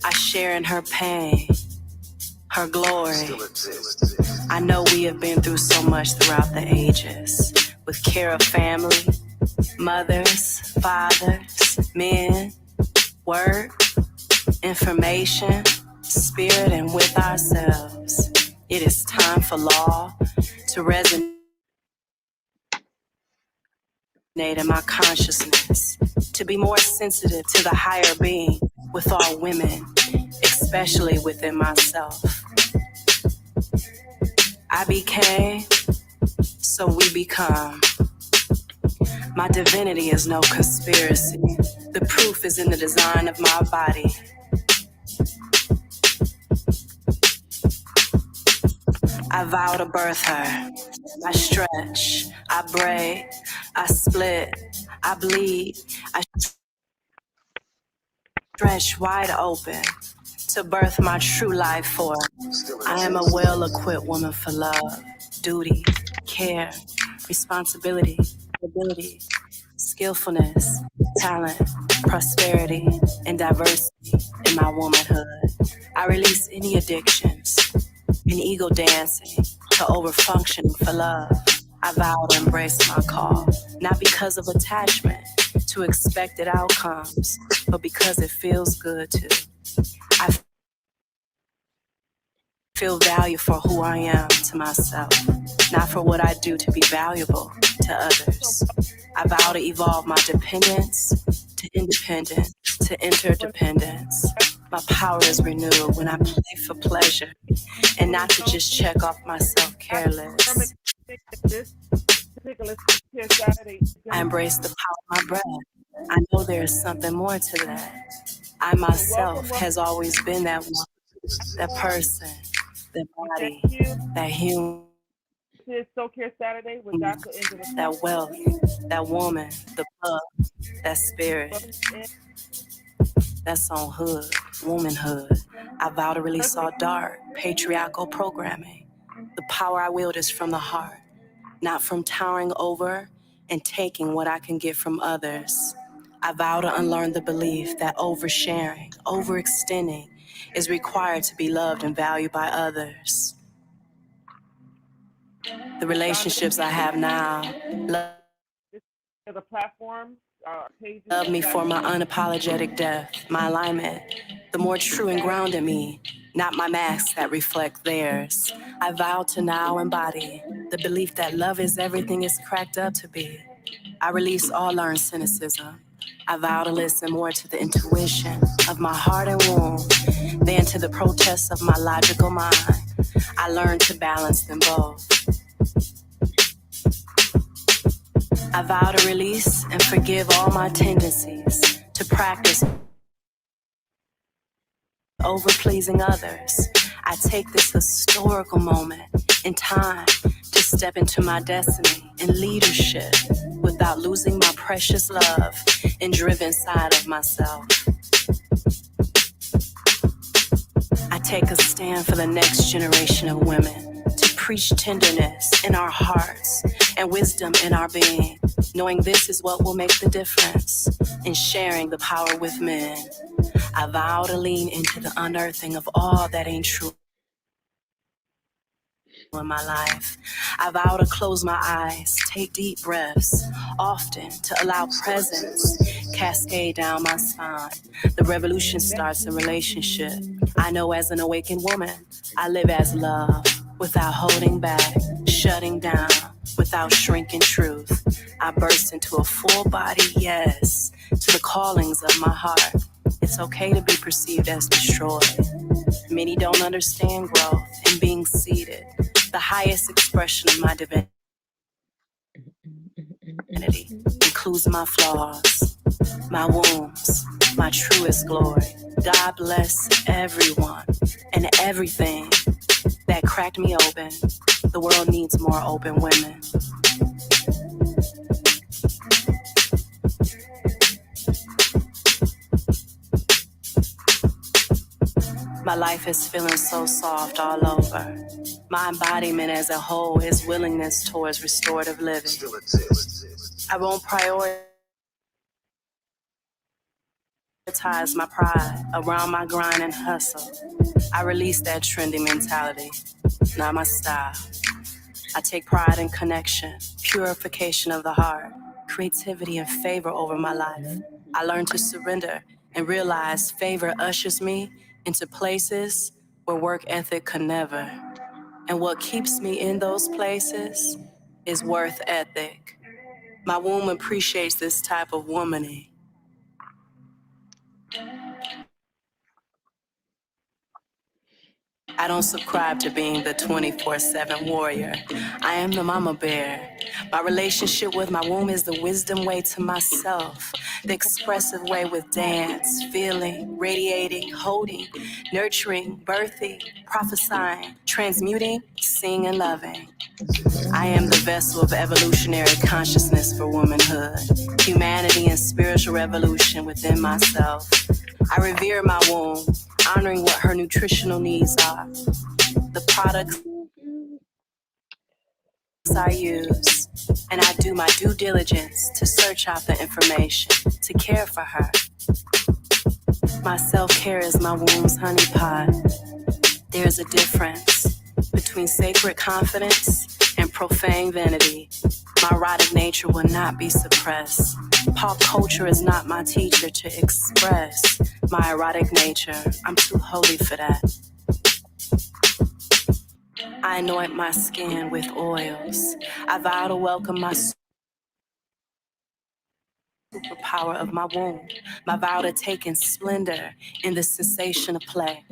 I share in her pain, her glory. I know we have been through so much throughout the ages, with care of family, mothers, fathers, men, work, information, spirit, and with ourselves. It is time for law to resonate in my consciousness, to be more sensitive to the higher being with all women, especially within myself. I became, so we become. My divinity is no conspiracy. The proof is in the design of my body. I vow to birth her. I stretch, I break, I split, I bleed, I stretch wide open to birth my true life force. I am a well-equipped woman for love, duty, care, responsibility, ability, skillfulness, talent, prosperity, and diversity in my womanhood. I release any addictions and ego dancing to overfunctioning for love. I vow to embrace my call, not because of attachment to expected outcomes, but because it feels good to. I feel value for who I am to myself, not for what I do to be valuable to others. I vow to evolve my dependence to independence to interdependence. My power is renewed when I play for pleasure and not to just check off my self-care list. I embrace the power of my breath. I know there is something more to that. I myself has always been that one, that person, that body, that human, that wealth, that woman, the blood, that spirit. That's on hood, womanhood. I vow to release all dark, patriarchal programming. The power I wield is from the heart, not from towering over and taking what I can get from others. I vow to unlearn the belief that oversharing, overextending is required to be loved and valued by others. The relationships I have now love me for my unapologetic depth, my alignment, the more true and grounded me, not my masks that reflect theirs. I vow to now embody the belief that love is everything it's cracked up to be. I release all learned cynicism. I vow to listen more to the intuition of my heart and womb than to the protests of my logical mind. I learn to balance them both. I vow to release and forgive all my tendencies to practice over pleasing others. I take this historical moment in time to step into my destiny and leadership without losing my precious love and driven side of myself. I take a stand for the next generation of women to preach tenderness in our hearts and wisdom in our being, knowing this is what will make the difference in sharing the power with men. I vow to lean into the unearthing of all that ain't true in my life. I vow to close my eyes, take deep breaths, often to allow presence cascade down my spine. The revolution starts in relationship. I know as an awakened woman, I live as love without holding back, shutting down without shrinking truth. I burst into a full body yes to the callings of my heart. It's okay to be perceived as destroyed. Many don't understand growth and being seated. The highest expression of my divinity includes my flaws, my wounds, my truest glory. God bless everyone and everything that cracked me open. The world needs more open women. My life is feeling so soft all over. My embodiment as a whole is willingness towards restorative living. I won't prioritize ties my pride around my grind and hustle. I release that trendy mentality, not my style. I take pride in connection, purification of the heart, creativity and favor over my life. I learn to surrender and realize favor ushers me into places where work ethic could never. And what keeps me in those places is worth ethic. My womb appreciates this type of womaning. I don't subscribe to being the 24/7 warrior. I am the mama bear. My relationship with my womb is the wisdom way to myself, the expressive way with dance, feeling, radiating, holding, nurturing, birthing, prophesying, transmuting, seeing, and loving. I am the vessel of evolutionary consciousness for womanhood, humanity, and spiritual revolution within myself. I revere my womb, honoring what her nutritional needs are, the products I use, and I do my due diligence to search out the information, to care for her. My self-care is my womb's honeypot. There's a difference between sacred confidence and profane vanity. My erotic nature will not be suppressed. Pop culture is not my teacher to express my erotic nature. I'm too holy for that. I anoint my skin with oils. I vow to welcome my superpower of my womb. My vow to take in splendor in the sensation of play.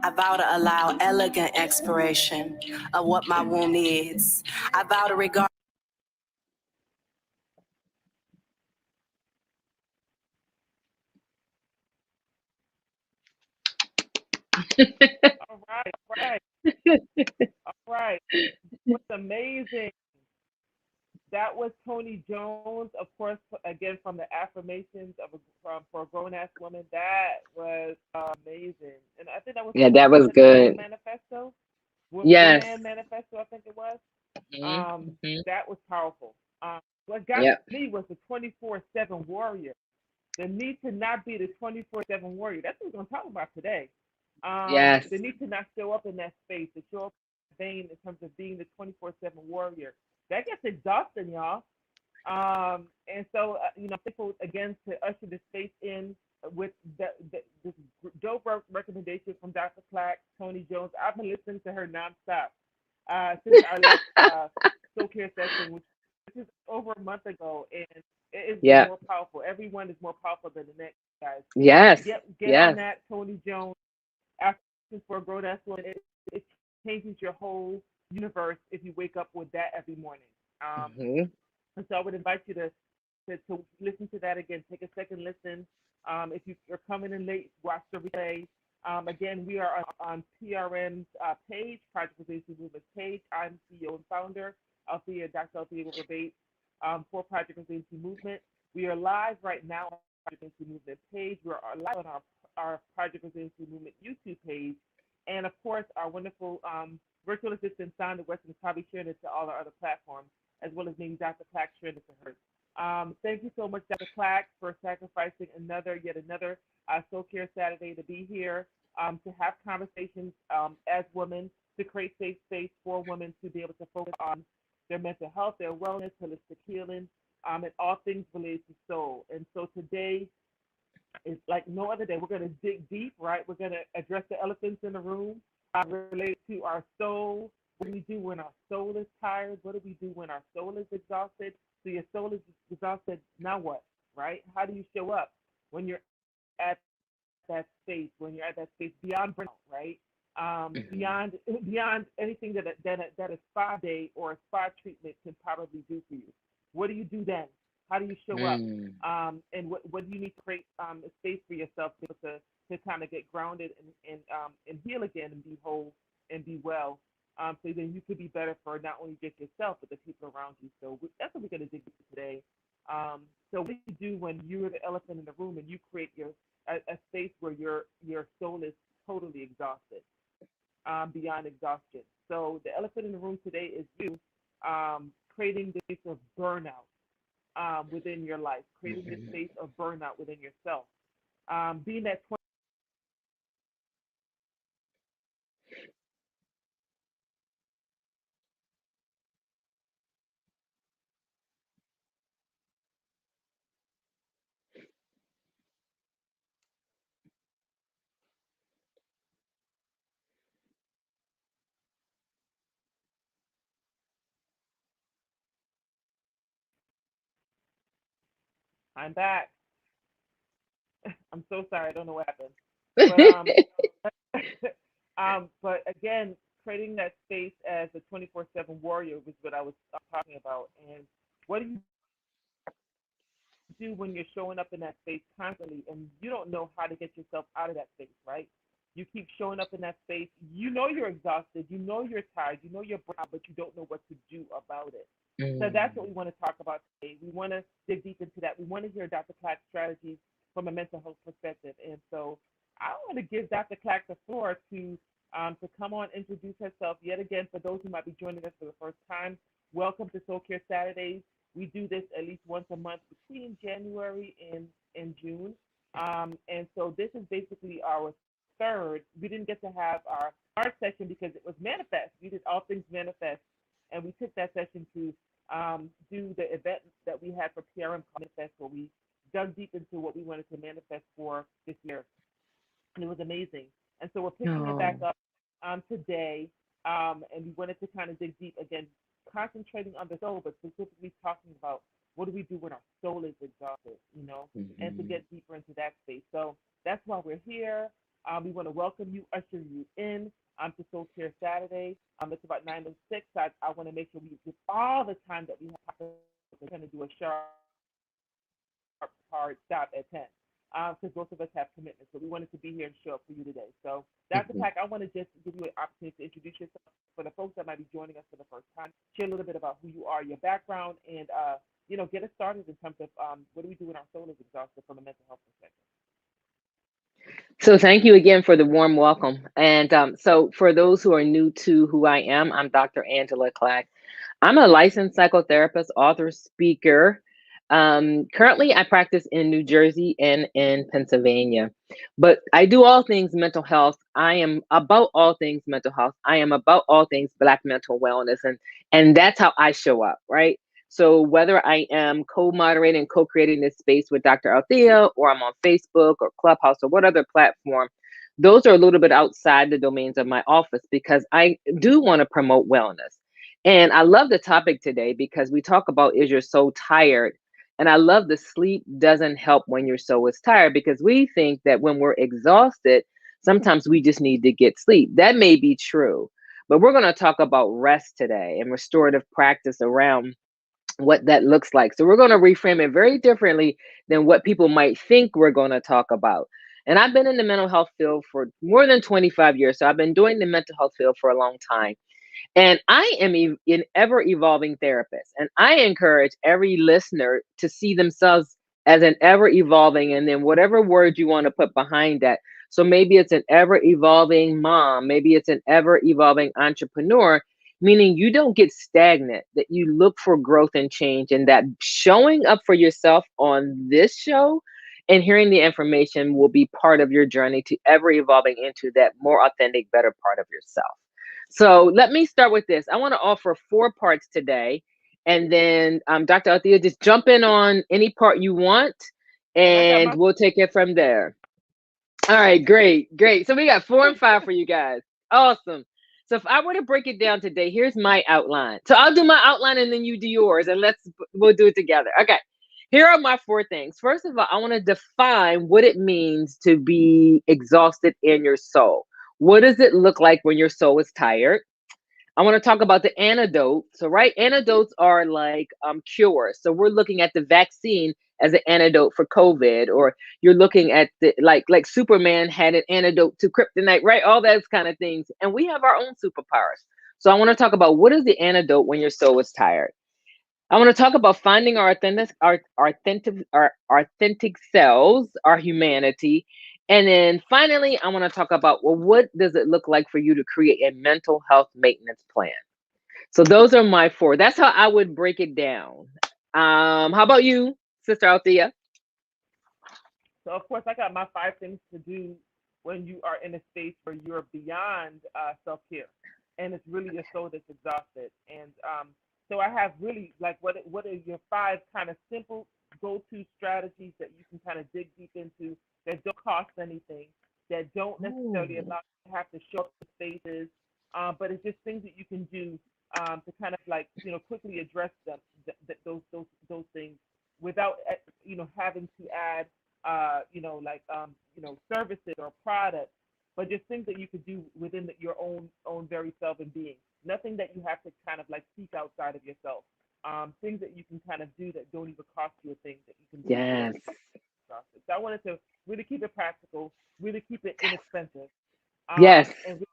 I vow to allow elegant exploration of what my womb needs. I vow to regard All right, all right, all right. What's amazing? That was Tony Jones, of course, again from the affirmations of from for a grown ass woman. That was amazing, and I think that was Yeah, what that was was it the Man good. Manifesto? Yes. Woman Manifesto, I think it was. Hmm. Um, Hmm. that was powerful. What got Yep. me was the 24/7 warrior. The need to not be the 24/7 warrior. That's what we're going to talk about today. Yes. The need to not show up in that space, to show up in that vein in terms of being the 24/7 warrior. That gets exhausting, y'all. And so, thankful again to usher the space in with this dope recommendation from Dr. Clack, Tony Jones. I've been listening to her nonstop since our last soul care session, which is over a month ago, and it has been Yep. more powerful. Everyone is more powerful than the next, guys. Yes. Get on Yes. that, Tony Jones. Affirmations for a grown ass woman. It changes your whole universe if you wake up with that every morning. Um, Hmm. and so I would invite you to listen to that again. Take a second listen. If you're coming in late, watch the replay. Again, we are on PRM's page, Project Resiliency Movement page. I'm CEO and founder, Dr. Althea Wilbur Bates, for Project Resiliency Movement. We are live right now on Project Resiliency Movement page. We're live on our Project Resiliency Movement YouTube page. And of course, our wonderful virtual assistant, Sandra Weston, is probably sharing it to all our other platforms, as well as maybe Dr. Clack sharing it to her. Thank you so much, Dr. Clack, for sacrificing yet another Soul Care Saturday to be here, to have conversations as women, to create safe space for women to be able to focus on their mental health, their wellness, holistic healing, and all things related to soul. And so today is like no other day. We're going to dig deep, right? We're going to address the elephants in the room related to our soul. What do we do when our soul is tired? What do we do when our soul is exhausted? So your soul is exhausted. Now what, right? How do you show up when you're at that space? When you're at that space beyond burnout, right? Hmm. Beyond anything that a spa day or a spa treatment can probably do for you. What do you do then? How do you show up? Mm. And what do you need to create a space for yourself to be able to kind of get grounded and heal again and be whole and be well. So then you could be better for not only just yourself but the people around you. So that's what we're going to dig into today. So what do you do when you're the elephant in the room and you create a space where your soul is totally exhausted, beyond exhaustion? So the elephant in the room today is you, creating the space of burnout within your life, creating this Mhm. space of burnout within yourself. being that 20. I'm back. I'm so sorry. I don't know what happened. But but again, creating that space as a 24/7 warrior was what I was talking about. And what do you do when you're showing up in that space constantly and you don't know how to get yourself out of that space, right? You keep showing up in that space. You know you're exhausted. You know you're tired. You know you're brown, but you don't know what to do about it. So that's what we want to talk about today. We want to dig deep into that. We want to hear Dr. Clack's strategies from a mental health perspective. And so I want to give Dr. Clack the floor to come on, introduce herself yet again. For those who might be joining us for the first time, welcome to Soul Care Saturdays. We do this at least once a month between January and June. And so this is basically our third. We didn't get to have our art session because it was manifest. We did all things manifest. And we took that session to do the event that we had for PRM Manifest, where we dug deep into what we wanted to manifest for this year. And it was amazing. And so we're picking it back up today. And we wanted to kind of dig deep again, concentrating on the soul, but specifically talking about what do we do when our soul is exhausted, and to get deeper into that space. So that's why we're here. We want to welcome you, usher you in to Soul Care Saturday. It's about 9:06. I want to make sure we give all the time that we have. We're going to do a sharp, hard stop at 10 because both of us have commitments. So we wanted to be here and show up for you today. So Dr. Pack, I want to just give you an opportunity to introduce yourself for the folks that might be joining us for the first time. Share a little bit about who you are, your background, and get us started in terms of what do we do when our soul is exhausted from a mental health perspective. So thank you again for the warm welcome. And so for those who are new to who I am, I'm Dr. Angela Clack. I'm a licensed psychotherapist, author, speaker. Currently, I practice in New Jersey and in Pennsylvania, but I do all things mental health. I am about all things mental health. I am about all things Black mental wellness, and that's how I show up, right? So whether I am co-moderating and co-creating this space with Dr. Althea, or I'm on Facebook or Clubhouse or what other platform, those are a little bit outside the domains of my office because I do want to promote wellness. And I love the topic today because we talk about, is your soul tired? And I love the sleep doesn't help when your soul is tired, because we think that when we're exhausted, sometimes we just need to get sleep. That may be true, but we're going to talk about rest today and restorative practice around what that looks like. So we're going to reframe it very differently than what people might think we're going to talk about. And I've been in the mental health field for more than 25 years. So I've been doing the mental health field for a long time. And I am an ever evolving therapist. And I encourage every listener to see themselves as an ever evolving, and then whatever word you want to put behind that. So maybe it's an ever evolving mom, maybe it's an ever evolving entrepreneur, meaning you don't get stagnant, that you look for growth and change, and that showing up for yourself on this show and hearing the information will be part of your journey to ever evolving into that more authentic, better part of yourself. So let me start with this. I want to offer 4 parts today. And then Dr. Althea, just jump in on any part you want, and we'll take it from there. All right, great. So we got 4 and 5 for you guys. Awesome. So if I were to break it down today, here's my outline. So I'll do my outline and then you do yours, and we'll do it together. Okay. Here are my 4 things. First of all, I want to define what it means to be exhausted in your soul. What does it look like when your soul is tired? I want to talk about the antidote. So, right, antidotes are like cures. So we're looking at the vaccine as an antidote for COVID, or you're looking at the like Superman had an antidote to kryptonite, right? All those kind of things. And we have our own superpowers. So I want to talk about what is the antidote when your soul is tired. I want to talk about finding our authentic selves, our humanity. And then finally, I want to talk about, well, what does it look like for you to create a mental health maintenance plan? So those are my 4. That's how I would break it down. How about you, Sister Althea? So of course, I got my 5 things to do when you are in a space where you're beyond self care, and it's really your soul that's exhausted. And so I have really like what are your 5 kind of simple go to strategies that you can kind of dig deep into that don't cost anything, that don't necessarily Ooh. allow you to have to show up in spaces, but it's just things that you can do to kind of like quickly address those things without having to add services or products, but just things that you could do within your own very self and being. Nothing that you have to kind of like seek outside of yourself. Things that you can kind of do that don't even cost you a thing that you can do without Yes. exhausted. So I wanted to really keep it practical, really keep it inexpensive, Yes. and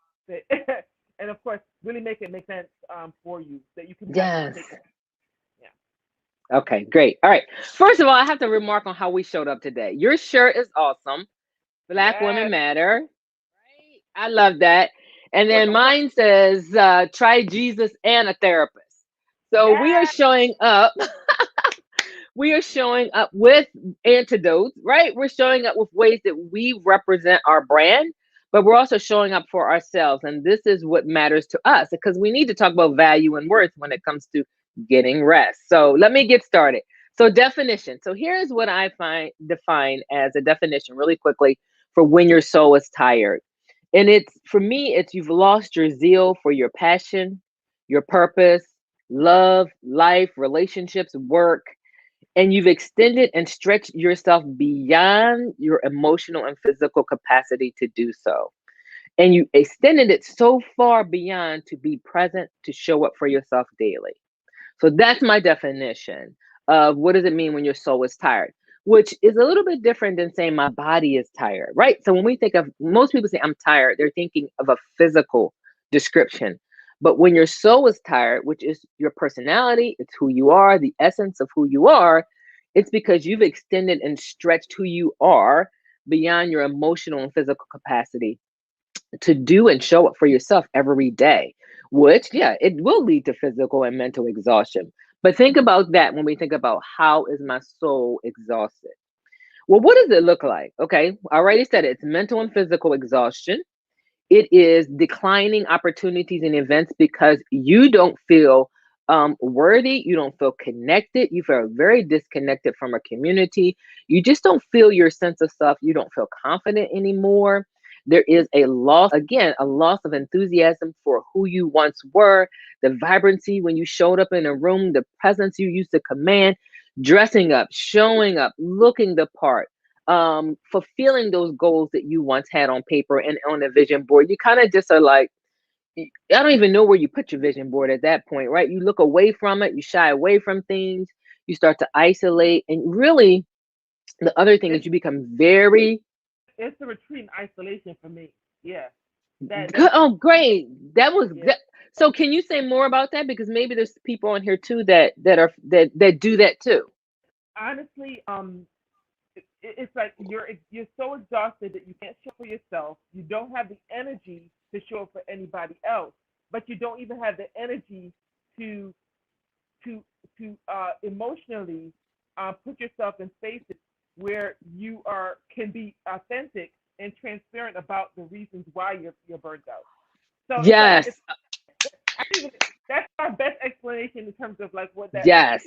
and of course really make it make sense for you that you can have it Yes. take. Yeah. Okay, great. All right. First of all, I have to remark on how we showed up today. Your shirt is awesome. Black women Yes. matter. Right? I love that. And then Of course. mine says, try Jesus and a therapist. So we are Yes. showing up. We are showing up with antidotes, right? We're showing up with ways that we represent our brand, but we're also showing up for ourselves. And this is what matters to us because we need to talk about value and worth when it comes to getting rest. So let me get started. So definition. So here's what I find define as a definition really quickly for when your soul is tired. And it's for me, it's you've lost your zeal for your passion, your purpose, love, life, relationships, work, and you've extended and stretched yourself beyond your emotional and physical capacity to do so. And you extended it so far beyond to be present, to show up for yourself daily. So that's my definition of what does it mean when your soul is tired, which is a little bit different than saying my body is tired, right? So when we think of most people say I'm tired, they're thinking of a physical description. But when your soul is tired, which is your personality, it's who you are, the essence of who you are, it's because you've extended and stretched who you are beyond your emotional and physical capacity to do and show up for yourself every day, which, yeah, it will lead to physical and mental exhaustion. But think about that when we think about how is my soul exhausted? Well, what does it look like? Okay, I already said it. It's mental and physical exhaustion. It is declining opportunities and events because you don't feel worthy. You don't feel connected. You feel very disconnected from a community. You just don't feel your sense of self. You don't feel confident anymore. There is a loss, again, a loss of enthusiasm for who you once were, the vibrancy when you showed up in a room, the presence you used to command, dressing up, showing up, looking the part, fulfilling those goals that you once had on paper and on a vision board. You kind of just are like, I don't even know where you put your vision board at that point, right? You look away from it, you shy away from things, you start to isolate. And really, the other thing It's is you become very it's a retreat in isolation for me. Yeah. good. That's Oh, great. That was yeah. good. So can you say more about that? Because maybe there's people on here too that do that too. Honestly, it's like you're so exhausted that you can't show for yourself. You don't have the energy to show up for anybody else, but you don't even have the energy to to emotionally put yourself in spaces where you are can be authentic and transparent about the reasons why you're burnt out. So it's Yes. I think that's our best explanation in terms of like what Yes.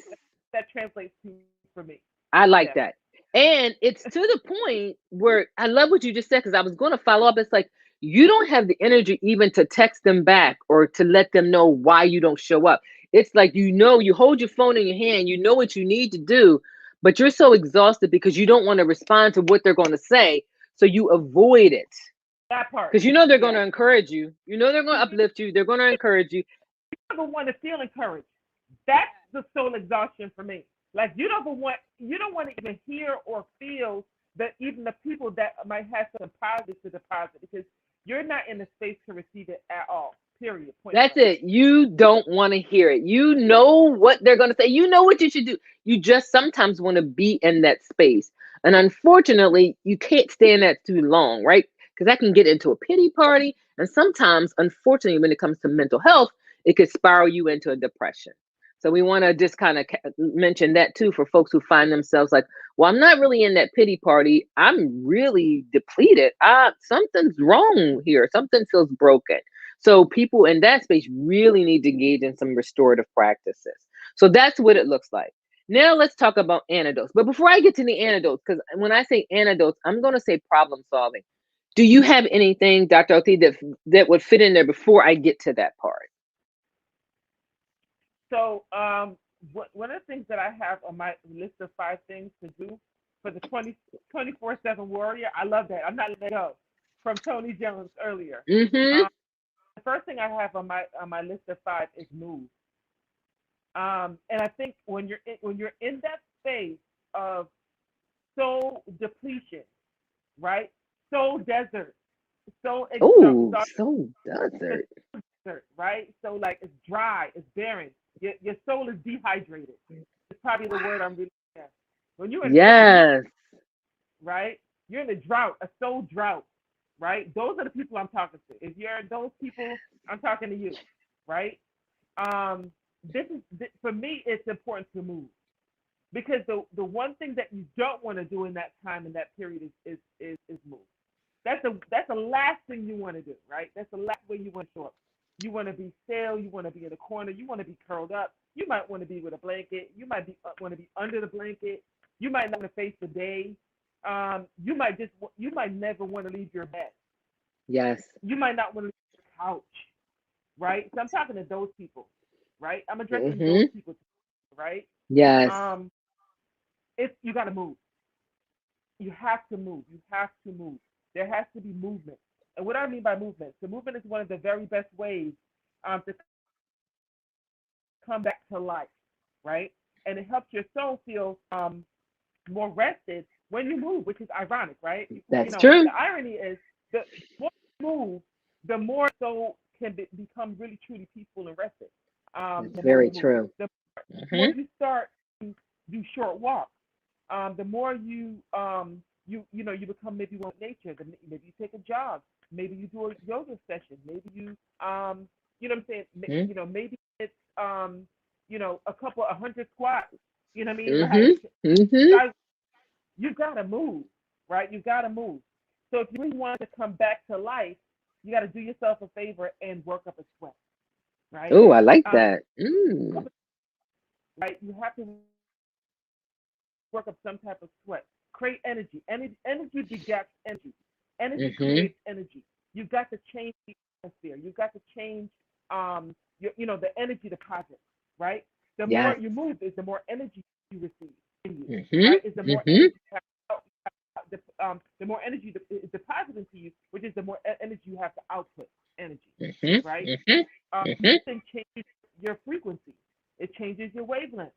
that translates to for me. I like Yeah. that. And it's to the point where I love what you just said because I was going to follow up. It's like you don't have the energy even to text them back or to let them know why you don't show up. It's like, you hold your phone in your hand, you know what you need to do, but you're so exhausted because you don't want to respond to what they're going to say. So you avoid it That part. because you know they're going Yeah. to encourage you. You know they're going to You uplift you. They're going to encourage you. never want to feel encouraged. That's the soul exhaustion for me. Like you don't want to even hear or feel that even the people that might have some positive to deposit because you're not in the space to receive it at all. Period. Point That's blank. it. You don't want to hear it. You know what they're going to say. You know what you should do. You just sometimes want to be in that space. And unfortunately, you can't stay in that too long, right? Because that can get into a pity party. And sometimes, unfortunately, when it comes to mental health, it could spiral you into a depression. So we want to just kind of mention that too for folks who find themselves like, well, I'm not really in that pity party. I'm really depleted. Something's wrong here. Something feels broken. So people in that space really need to engage in some restorative practices. So that's what it looks like. Now let's talk about antidotes. But before I get to the antidotes, because when I say antidotes, I'm going to say problem solving. Do you have anything, Dr. Oti, that would fit in there before I get to that part? So, one of the things that I have on my list of 5 things to do for the 24/7 warrior, I love that. I'm not letting go from Tony Jones earlier. Mm-hmm. The first thing I have on my list of 5 is move. And I think when you're in that space of soul depletion, right? Soul desert, soul Oh, so desert. desert, right? So like it's dry, it's barren. Your soul is dehydrated. It's probably the word I'm really at. When you're in Yes. right, you're in a drought, a soul drought, right? Those are the people I'm talking to. If you're those people, I'm talking to you, right? For me, it's important to move because the one thing that you don't want to do in that time in that period is move. That's the last thing you want to do, right? That's the last way you want to show up. You want to be still. You want to be in a corner. You want to be curled up. You might want to be with a blanket. You might want to be under the blanket. You might not want to face the day. You might never want to leave your bed. Yes. You might not want to leave your couch, right? So I'm talking to those people, right? I'm addressing those people, right? Yes. If you got to move, you have to move. You have to move. There has to be movement. And what I mean by movement, the movement is one of the very best ways to come back to life, right? And it helps your soul feel more rested when you move, which is ironic, right? That's true. The irony is the more you move, the more soul can become really truly peaceful and rested. That's very true. The more you start to do short walks, the more you you become maybe one with nature. Maybe you take a jog. Maybe you do a yoga session. Maybe you you know what I'm saying. Maybe it's a couple 100 squats. You know what I mean? Like, you gotta move, right? You gotta move. So if you really want to come back to life, you got to do yourself a favor and work up a sweat, right? Oh, I like that. Right? You have to work up some type of sweat. Create energy. Energy begets energy. Energy creates energy. You've got to change the atmosphere. You've got to change the energy deposit, right? The more you move is the more energy you receive in you, right? Is the more energy you have, the more energy is deposited into you, which is the more energy you have to output energy, right? This thing changes your frequency. It changes your wavelength,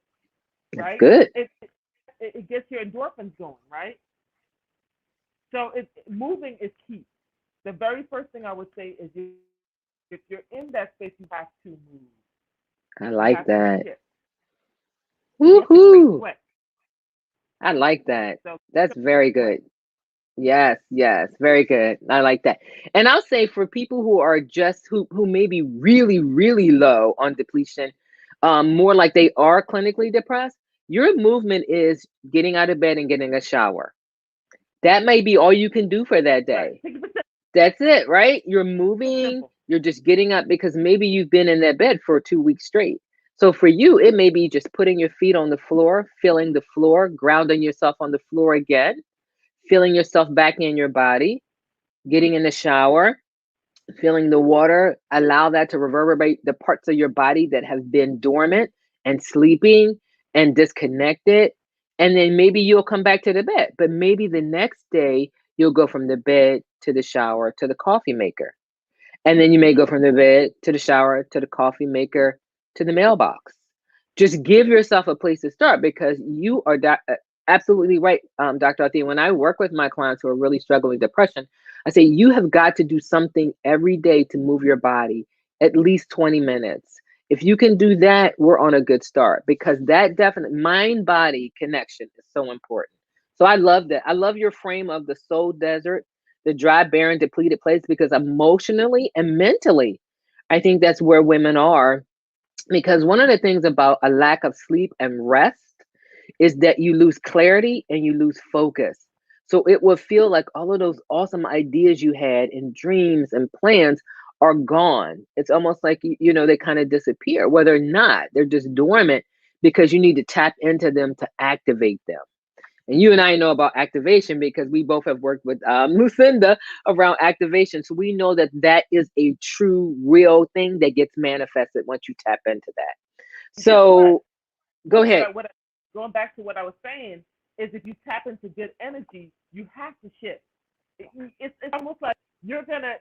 right? Good. It gets your endorphins going, right? So moving is key. The very first thing I would say is if you're in that space, you have to move. I like that. Woohoo! I like that. That's very good. Yes, very good. I like that. And I'll say for people who are just who may be really, really low on depletion, more like they are clinically depressed, your movement is getting out of bed and getting a shower. That may be all you can do for that day. Right. That's it, right? You're moving, you're just getting up because maybe you've been in that bed for 2 weeks straight. So for you, it may be just putting your feet on the floor, feeling the floor, grounding yourself on the floor again, feeling yourself back in your body, getting in the shower, feeling the water, allow that to reverberate the parts of your body that have been dormant and sleeping and disconnected. And then maybe you'll come back to the bed, but maybe the next day you'll go from the bed to the shower to the coffee maker. And then you may go from the bed to the shower to the coffee maker to the mailbox. Just give yourself a place to start because you are absolutely right, Dr. Athena. When I work with my clients who are really struggling with depression, I say you have got to do something every day to move your body at least 20 minutes. If you can do that, we're on a good start because that definite mind-body connection is so important. So I love that. I love your frame of the soul desert, the dry, barren, depleted place because emotionally and mentally, I think that's where women are Because one of the things about a lack of sleep and rest is that you lose clarity and you lose focus. So it will feel like all of those awesome ideas you had and dreams and plans are gone. It's almost like, they kind of disappear. Well, they're not, they're just dormant because you need to tap into them to activate them. And you and I know about activation because we both have worked with Lucinda around activation. So we know that that is a true, real thing that gets manifested once you tap into that. And guess what? So go What ahead. I, what I, Going back to what I was saying is, if you tap into good energy, you have to shift. It's almost like you're gonna,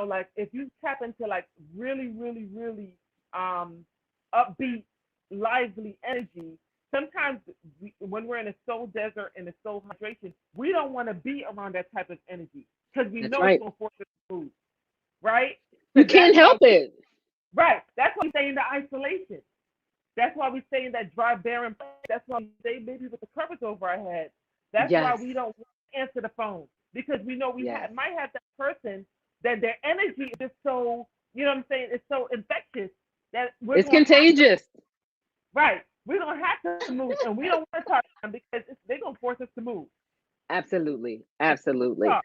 like if you tap into like really, really, really um upbeat, lively energy. Sometimes when we're in a soul desert and a soul hydration, we don't want to be around that type of energy because we That's know it's right. gonna force us to move, right? So You can't that's why, help it. right? That's why we stay in the isolation. That's why we stay in that dry, barren place. That's why we stay maybe with the covers over our head. That's why Yes. we don't answer the phone, because we know Yes. might have that person that their energy is just so, you know what I'm saying, it's so infectious that we're It's going to have to, contagious. right, we're going to have to move. And we don't want to talk to them because they're going to force us to move. Absolutely. So, Absolutely. talk.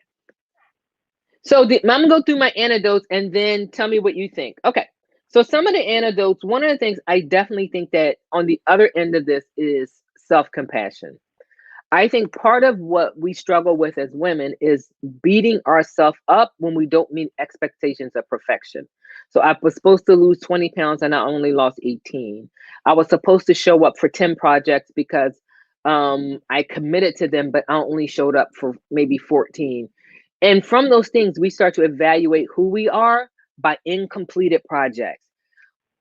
So I'm gonna go through my anecdotes and then tell me what you think. Okay. So some of the anecdotes, one of the things I definitely think that on the other end of this is self-compassion. I think part of what we struggle with as women is beating ourselves up when we don't meet expectations of perfection. So I was supposed to lose 20 pounds and I only lost 18. I was supposed to show up for 10 projects because I committed to them, but I only showed up for maybe 14. And from those things, we start to evaluate who we are by incompleted projects.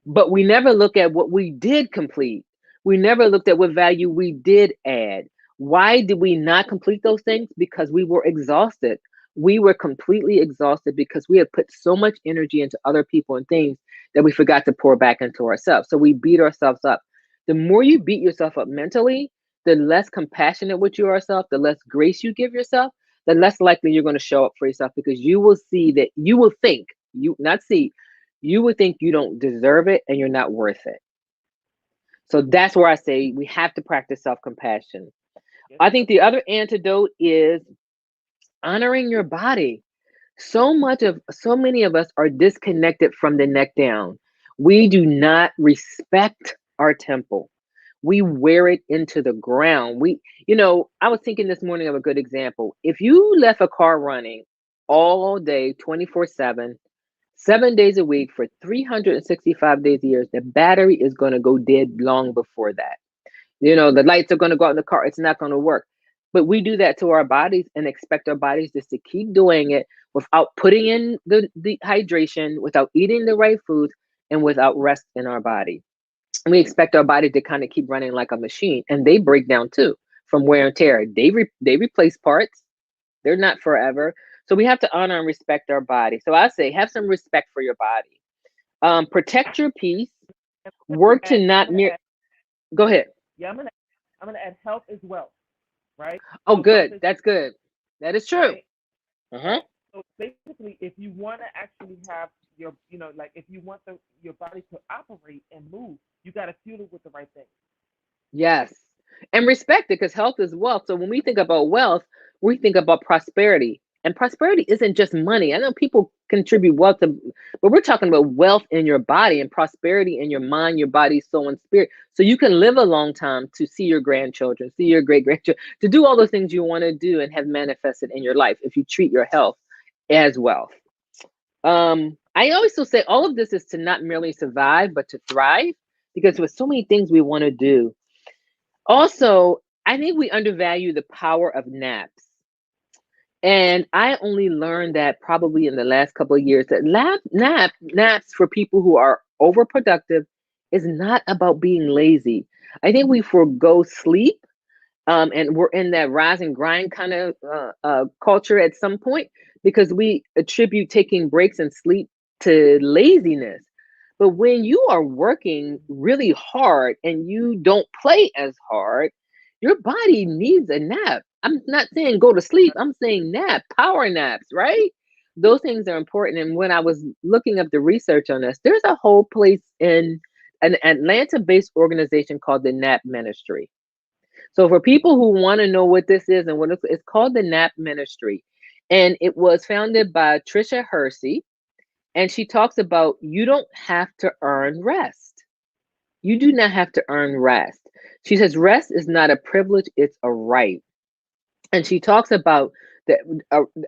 But we never look at what we did complete. We never looked at what value we did add. Why did we not complete those things? Because we were exhausted. We were completely exhausted because we had put so much energy into other people and things that we forgot to pour back into ourselves. So we beat ourselves up. The more you beat yourself up mentally, the less compassionate with yourself, the less grace you give yourself, the less likely you're going to show up for yourself, because you will see that you will think, you not see, you would think you don't deserve it and you're not worth it. So that's where I say we have to practice self compassion. Yes, I ma'am. think the other antidote is honoring your body. So many of us are disconnected from the neck down. We do not respect our temple. We wear it into the ground. I was thinking this morning of a good example. If you left a car running all day, 24/7, 7 days a week for 365 days a year, the battery is going to go dead long before that. The lights are going to go out in the car. It's not going to work. But we do that to our bodies and expect our bodies just to keep doing it without putting in the hydration, without eating the right foods, and without rest in our body. We expect our body to kind of keep running like a machine, and they break down too from wear and tear. They replace parts. They're not forever. So we have to honor and respect our body. So I say have some respect for your body. Protect your peace. And Work to I'm not gonna mere. add, Go ahead. yeah, I'm gonna add health as well, right? Oh, So health good. is, That's good. That is true. right, Uh-huh. right. So basically, if you want to actually have your, like if you want your body to operate and move, you got to fuel it with the right things. Yes. And respect it, because health is wealth. So when we think about wealth, we think about prosperity. And prosperity isn't just money. I know people contribute wealth to, but we're talking about wealth in your body and prosperity in your mind, your body, soul, and spirit. So you can live a long time to see your grandchildren, see your great grandchildren, to do all the things you want to do and have manifested in your life if you treat your health as wealth. I always will say all of this is to not merely survive, but to thrive, because with so many things we want to do. Also, I think we undervalue the power of naps. And I only learned that probably in the last couple of years, that naps for people who are overproductive is not about being lazy. I think we forego sleep, and we're in that rise and grind kind of culture at some point, because we attribute taking breaks and sleep to laziness. But when you are working really hard and you don't play as hard, your body needs a nap. I'm not saying go to sleep, I'm saying nap, power naps, right? Those things are important. And when I was looking up the research on this, there's a whole place in an Atlanta-based organization called the NAP Ministry. So for people who want to know what this is and what it's called the NAP Ministry. And it was founded by Tricia Hersey. And she talks about you don't have to earn rest. You do not have to earn rest. She says rest is not a privilege, it's a right. And she talks about that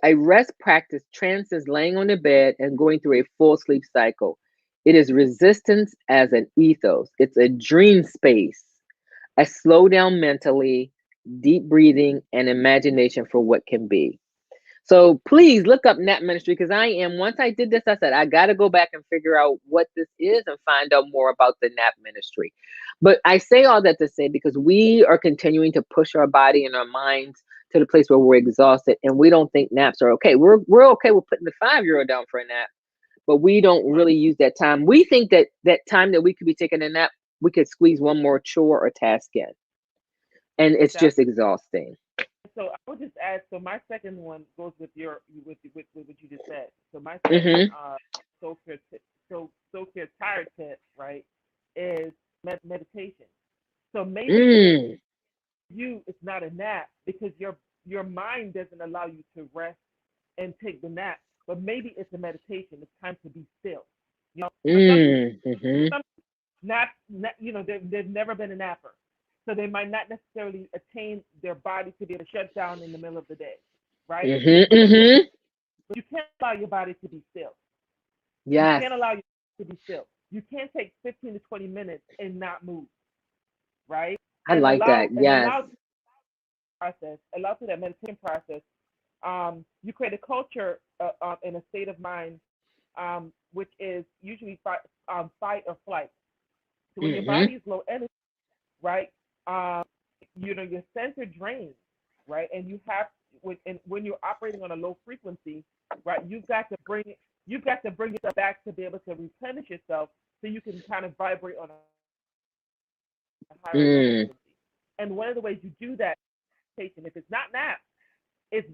a rest practice transcends laying on the bed and going through a full sleep cycle. It is resistance as an ethos. It's a dream space, a slow down mentally, deep breathing, and imagination for what can be. So please look up NAP Ministry because once I did this, I said, I got to go back and figure out what this is and find out more about the NAP Ministry. But I say all that to say because we are continuing to push our body and our minds to the place where we're exhausted and we don't think naps are okay. We're okay with putting the 5-year-old down for a nap, but we don't really use that time. We think that time that we could be taking a nap, we could squeeze one more chore or task in. And it's just exhausting. So I would just add. So my second one goes with with what you just said. So my second so-called tired tip, right, is meditation. So maybe it's not a nap because your mind doesn't allow you to rest and take the nap. But maybe it's a meditation. It's time to be still. You know, some naps, they've never been a napper. So they might not necessarily attain their body to be able to shut down in the middle of the day, right? But you can't allow your body to be still. Yes. You can't allow your body to be still. You can't take 15 to 20 minutes and not move, right? I like that. Yes. Allow through that meditation process. You create a culture in a state of mind, which is usually fight or flight. So when your body is low energy, right? Your center drains, right? And you have when you're operating on a low frequency, right? You've got to bring yourself back to be able to replenish yourself, so you can kind of vibrate on a higher frequency. And one of the ways you do that, if it's not nap, it's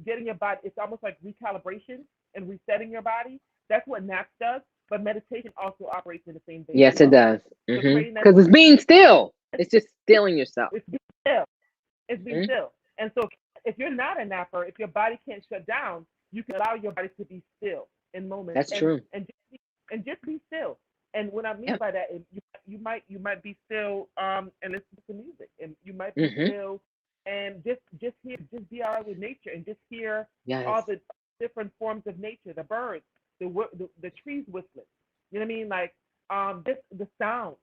getting your body. It's almost like recalibration and resetting your body. That's what nap does. But meditation also operates in the same way. Yes, it does. Because it's being still. It's just stilling yourself. It's being still. It's being still. And so if you're not a napper, if your body can't shut down, you can allow your body to be still in moments. That's true. And just be still. And what I mean by that is you might be still and listen to music, and you might be still and just be all right with nature and just hear all the different forms of nature, the birds, the trees whistling. You know what I mean? Like just the sound.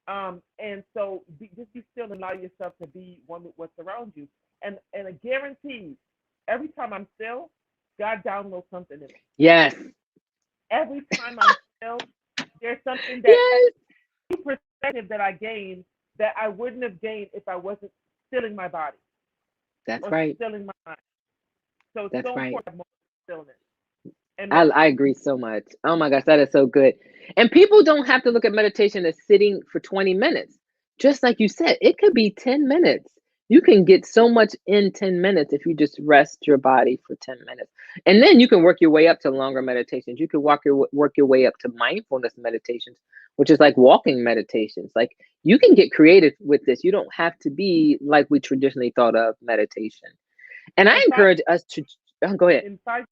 And so just be still and allow yourself to be one with what's around you. And I guarantee every time I'm still, God downloads something in me. Yes. Every time I'm still, there's something that perspective that I gain that I wouldn't have gained if I wasn't stilling my body. That's right. Stilling my mind. So it's so important stillness. And I agree so much. Oh my gosh, that is so good. And people don't have to look at meditation as sitting for 20 minutes. Just like you said, it could be 10 minutes. You can get so much in 10 minutes if you just rest your body for 10 minutes. And then you can work your way up to longer meditations. You can work your way up to mindfulness meditations, which is like walking meditations. Like you can get creative with this. You don't have to be like we traditionally thought of meditation. And I encourage us to go ahead. In find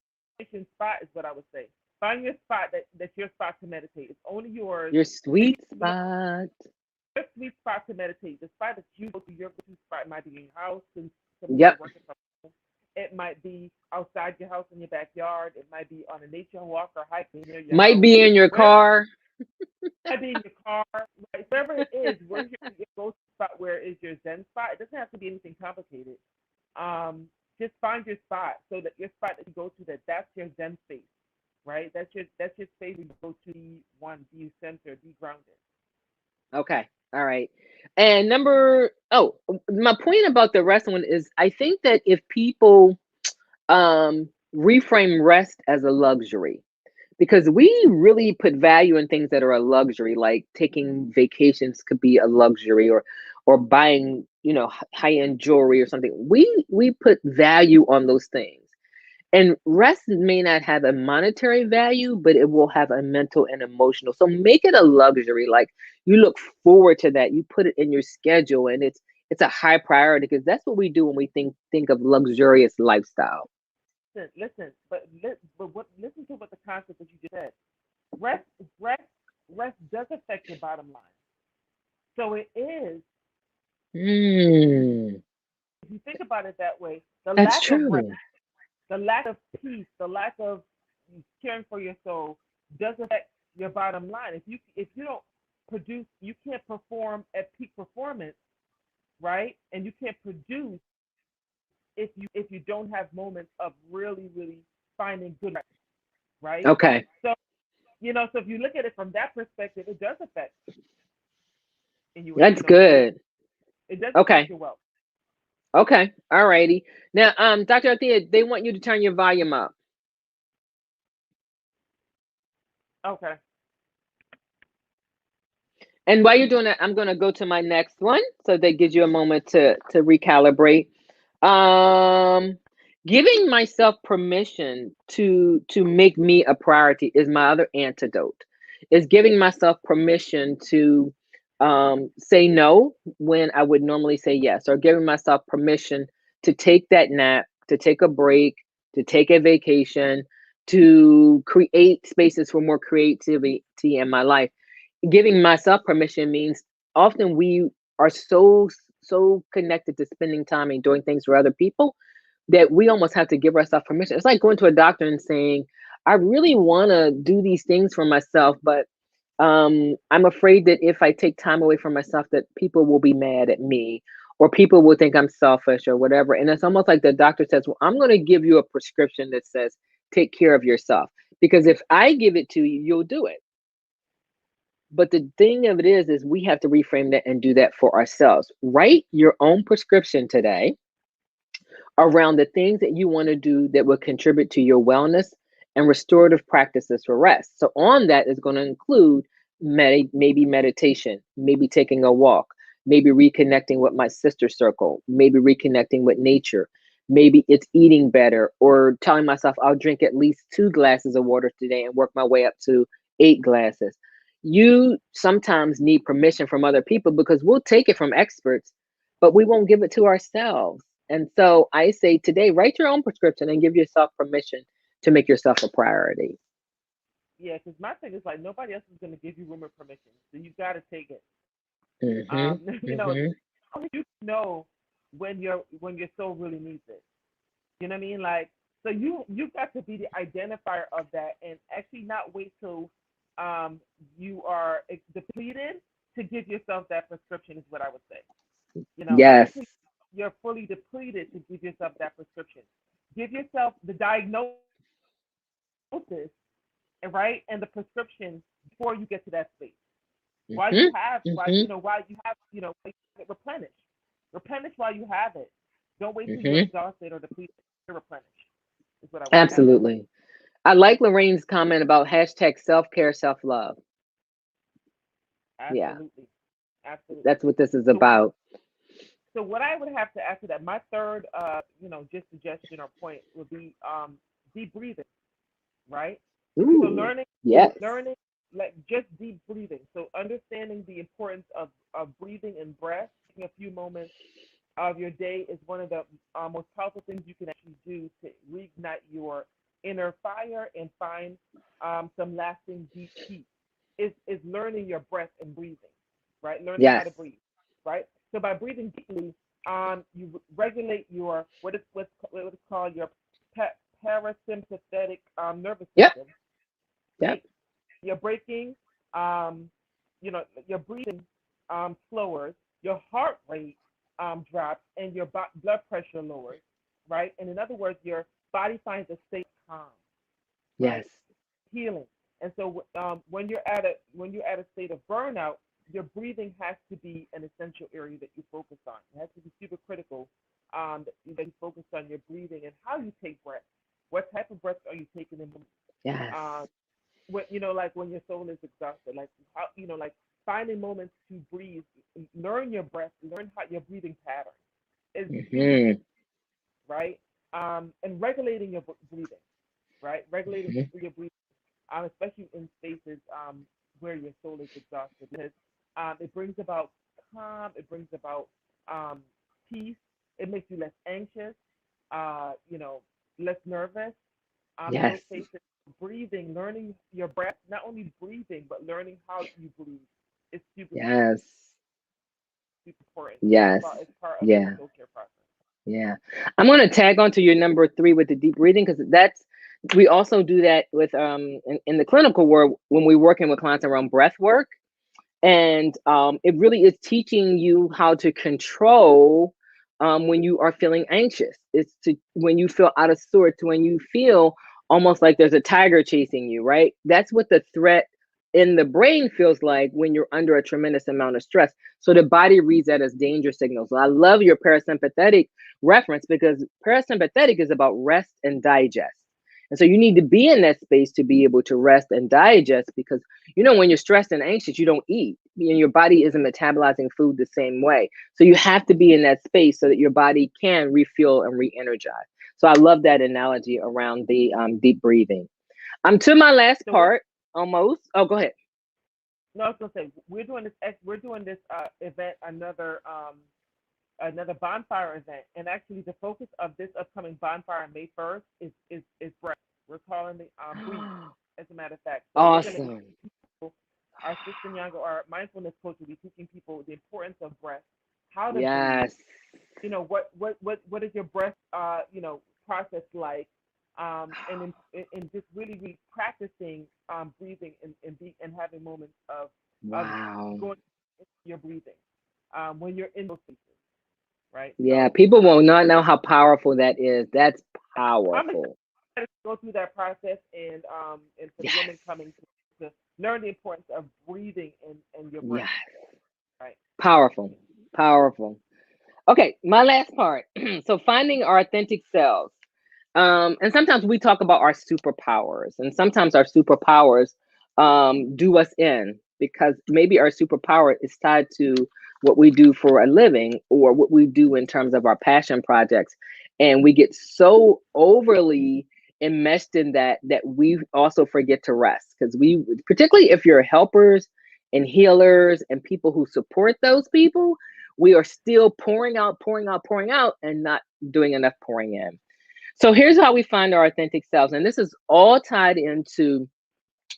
your spot is what I would say. Find your spot that's your spot to meditate. It's only yours. Your sweet spot. Your sweet spot to meditate. The spot that you go to, your spot might be in your house and working from home. It might be outside your house in your backyard. It might be on a nature walk or hiking near your might house. be in your car. Might be in your car. Right? Wherever it is, where's your go-to spot? Where is your Zen spot? It doesn't have to be anything complicated. Just find your spot so that your spot that you go to, that's your Zen space, right? That's your space you go to be centered, be grounded. Okay. All right. And my point about the rest one is I think that if people reframe rest as a luxury, because we really put value in things that are a luxury, like taking vacations could be a luxury, or buying, high-end jewelry or something. We put value on those things. And rest may not have a monetary value, but it will have a mental and emotional. So make it a luxury. Like you look forward to that. You put it in your schedule, and it's a high priority because that's what we do when we think of luxurious lifestyle. Listen, listen to what the concept that you just said. Rest, rest, rest does affect your bottom line. So it is, Mm, if you think about it that way, the that's lack of rest, true. the lack of peace, the lack of caring for your soul does affect your bottom line. If you don't produce, you can't perform at peak performance, right? And you can't produce if you don't have moments of really finding good rest, right? Okay, So so if you look at it from that perspective, it does affect, and that's your good. it does affect Okay, your wealth. okay, all righty. Now, Dr. Althea, they want you to turn your volume up. Okay. And while you're doing that, I'm going to go to my next one so that gives you a moment to recalibrate. Um, Giving myself permission to make me a priority is my other antidote. Is giving myself permission to say no when I would normally say yes, or giving myself permission to take that nap, to take a break, to take a vacation, to create spaces for more creativity in my life. Giving myself permission means often we are so connected to spending time and doing things for other people that we almost have to give ourselves permission. It's like going to a doctor and saying, I really want to do these things for myself, but I'm afraid that if I take time away from myself, that people will be mad at me or people will think I'm selfish or whatever. And it's almost like the doctor says, well, I'm going to give you a prescription that says, take care of yourself. Because if I give it to you, you'll do it. But the thing of it is we have to reframe that and do that for ourselves. Write your own prescription today around the things that you want to do that will contribute to your wellness and restorative practices for rest. So, on that is going to include maybe meditation, maybe taking a walk, maybe reconnecting with my sister circle, maybe reconnecting with nature. Maybe it's eating better or telling myself I'll drink at least 2 glasses of water today and work my way up to 8 glasses. You sometimes need permission from other people because we'll take it from experts, but we won't give it to ourselves. And so I say today, write your own prescription and give yourself permission to make yourself a priority. Yeah, because my thing is like nobody else is going to give you room or permission, so you got to take it. Hmm. Hmm. Only you know when your soul really needs it. You know what I mean? Like, so you got to be the identifier of that, and actually not wait till you are depleted to give yourself that prescription is what I would say. Wait Yes. till you're fully depleted to give yourself that prescription. Give yourself the diagnosis, and right, and the prescription before you get to that space. While you Hmm. have, Hmm. replenish, replenish while you have it. Don't wait till you're Hmm. exhausted or depleted to replenish. Is what I would say. Absolutely. I like Lorraine's comment about hashtag self care, self love. Yeah, Absolutely, absolutely. that's what this is So, about. so what I would have to add to that, my third, just suggestion or point would be deep breathing, right? So Ooh, yes. learning, like just deep breathing. So understanding the importance of breathing and breath, taking a few moments of your day is one of the most powerful things you can actually do to reignite your inner fire and find some lasting deep peace. Is learning your breath and breathing, right? Learning how Yes. to breathe, right? So by breathing deeply, you regulate your what is called your parasympathetic nervous Yep. system, Yep. right? Your breaking, um, your breathing slowers, your heart rate drops, and your blood pressure lowers, right? And in other words, your body finds a state of calm, right? Yes. Healing. And so when you're at a state of burnout, your breathing has to be an essential area that you focus on. It has to be super critical that you focus on your breathing and how you take breath. What type of breath are you taking in? Yes. Um, like when your soul is exhausted, like how, like finding moments to breathe, learn your breath, learn how your breathing pattern is huge, Hmm. right? and regulating your breathing, right? Regulating Mhm. your breathing, especially in spaces where your soul is exhausted, because it brings about calm, it brings about um, peace, it makes you less anxious, you know, less nervous. In those Yes. spaces, breathing, learning your breath, not only breathing, but learning how you breathe is super, Yes. super important Yes. as part of your Yeah. soul care process. Yeah. I'm going to tag on to your number 3 with the deep breathing, because that's, we also do that with in the clinical world when we're working with clients around breath work. And it really is teaching you how to control when you are feeling anxious. It's to when you feel out of sorts, when you feel almost like there's a tiger chasing you, right? That's what the threat in the brain feels like when you're under a tremendous amount of stress. So the body reads that as danger signals. So I love your parasympathetic reference, because parasympathetic is about rest and digest. And so you need to be in that space to be able to rest and digest, because when you're stressed and anxious, you don't eat. Your body isn't metabolizing food the same way. So you have to be in that space so that your body can refuel and re-energize. So I love that analogy around the deep breathing. I'm to my last So part almost. Oh, go ahead. no, I was gonna say we're doing this event, another bonfire event, and actually the focus of this upcoming bonfire on May 1st is breath. We're calling it breathe, as a matter of fact. So we're gonna be Awesome. people, our sister Nyanga, our mindfulness coach, will be teaching people the importance of breath, how to breathe. Yes. What is your breath process like, and just really practicing breathing and having moments of Wow. going into your breathing when you're in those spaces, right? Yeah, So people will not know how powerful that is. That's I'm excited powerful. to go through that process, and for the Yes. women coming to learn the importance of breathing and your breath, Yes. right? Powerful. Powerful. Okay, my last part. So finding our authentic selves. And sometimes we talk about our superpowers, and sometimes our superpowers do us in, because maybe our superpower is tied to what we do for a living or what we do in terms of our passion projects. And we get so overly enmeshed in that we also forget to rest, because particularly if you're helpers and healers and people who support those people, we are still pouring out, pouring out, pouring out, and not doing enough pouring in. So here's how we find our authentic selves. And this is all tied into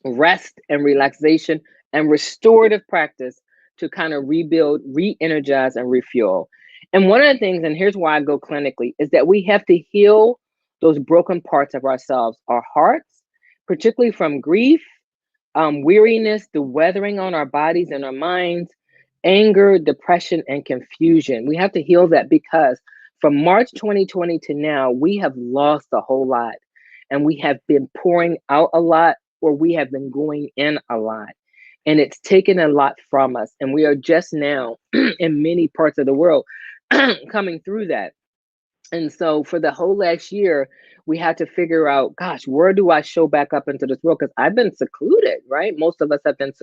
rest and relaxation and restorative practice to kind of rebuild, re energize, and refuel. And one of the things, and here's why I go clinically, is that we have to heal those broken parts of ourselves, our hearts, particularly from grief, weariness, the weathering on our bodies and our minds, anger, depression, and confusion. We have to heal that, because from March 2020 to now, we have lost a whole lot, and we have been pouring out a lot, or we have been going in a lot. And it's taken a lot from us. And we are just now in many parts of the world coming through that. And so for the whole last year, we had to figure out, gosh, where do I show back up into this world? Because I've been secluded, right? Most of us have been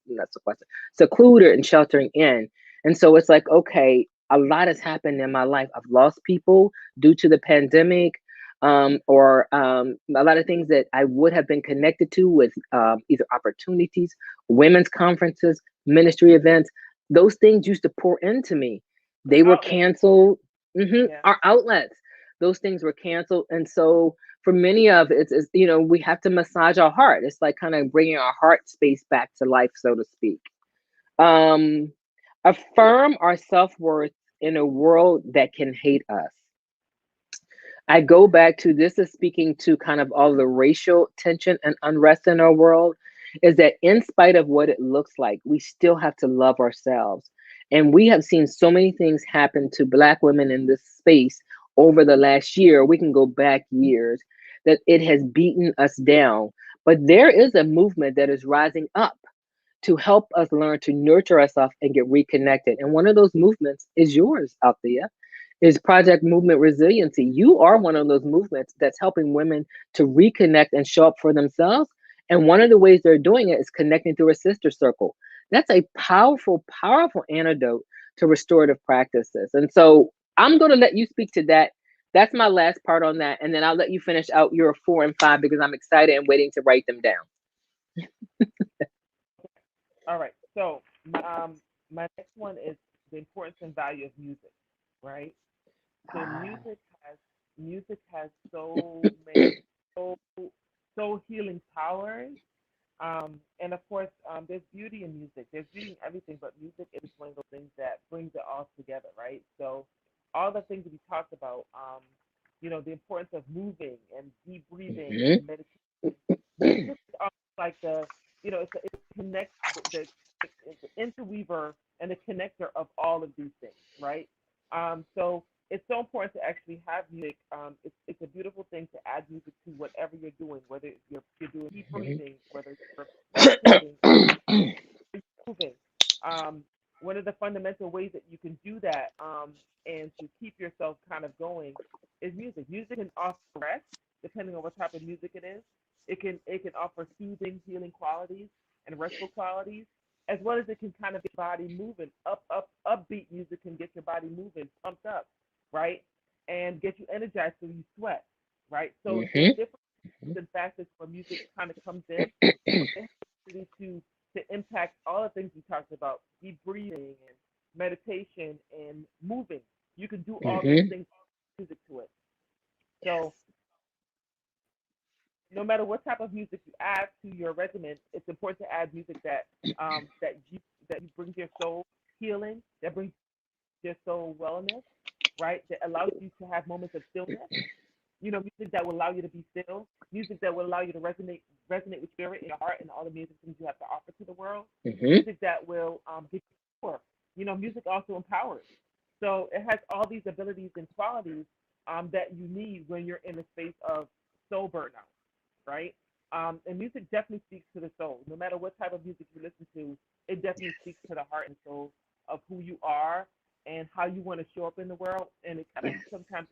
not sequestered, secluded and sheltering in. And so it's like, okay, a lot has happened in my life. I've lost people due to the pandemic, or a lot of things that I would have been connected to with either opportunities, women's conferences, ministry events. Those things used to pour into me. They were Outlet, canceled. yeah. Our outlets, those things were canceled. And so for many of it, we have to massage our heart. It's like kind of bringing our heart space back to life, so to speak. Um, Affirm our self-worth in a world that can hate us. I go back to this is speaking to kind of all the racial tension and unrest in our world, is that in spite of what it looks like, we still have to love ourselves. And we have seen so many things happen to Black women in this space over the last year. We can go back years, that it has beaten us down. But there is a movement that is rising up to help us learn to nurture ourselves and get reconnected. And one of those movements is yours, Althea, is Project Movement Resiliency. You are one of those movements that's helping women to reconnect and show up for themselves. And one of the ways they're doing it is connecting through a sister circle. That's a powerful, powerful antidote to restorative practices. And so I'm going to let you speak to that That's my last part on that, and then I'll let you finish out your 4 and 5 because I'm excited and waiting to write them down. All right. So my next one is the importance and value of music, right? So Ah, music has so many so healing powers. And of course, there's beauty in music. There's beauty in everything, but music is one of those things that brings it all together, right? So all the things that we talked about, the importance of moving and deep breathing mhm, and meditation. Music is almost like it connects the interweaver and the connector of all of these things, right? So it's so important to actually have music. It's a beautiful thing to add music to whatever you're doing, whether you're doing deep mhm. breathing, whether you're meditating, moving. Um, One of the fundamental ways that you can do that and to keep yourself kind of going is music. Music can offer rest, depending on what type of music it is. It can offer soothing, healing qualities and restful qualities, as well as it can kind of get your body moving. Upbeat music can get your body moving, pumped up, right, and get you energized so you sweat, right. So there's Mhm, different facets where music kind of comes in, but it has the ability to impact all the things we talked about, deep breathing and meditation and moving. You can do all those mhm, things with music to it. So no matter what type of music you add to your regimen, it's important to add music that you brings your soul healing, that brings your soul wellness, right? That allows you to have moments of stillness. Music that will allow you to be still, music that will allow you to resonate with spirit in your heart and all the music things you have to offer to the world, mhm. music that will give you power. Music also empowers. So it has all these abilities and qualities that you need when you're in a space of soul burnout, right? And music definitely speaks to the soul. No matter what type of music you listen to, it definitely speaks to the heart and soul of who you are and how you want to show up in the world. And it kind of Yes. sometimes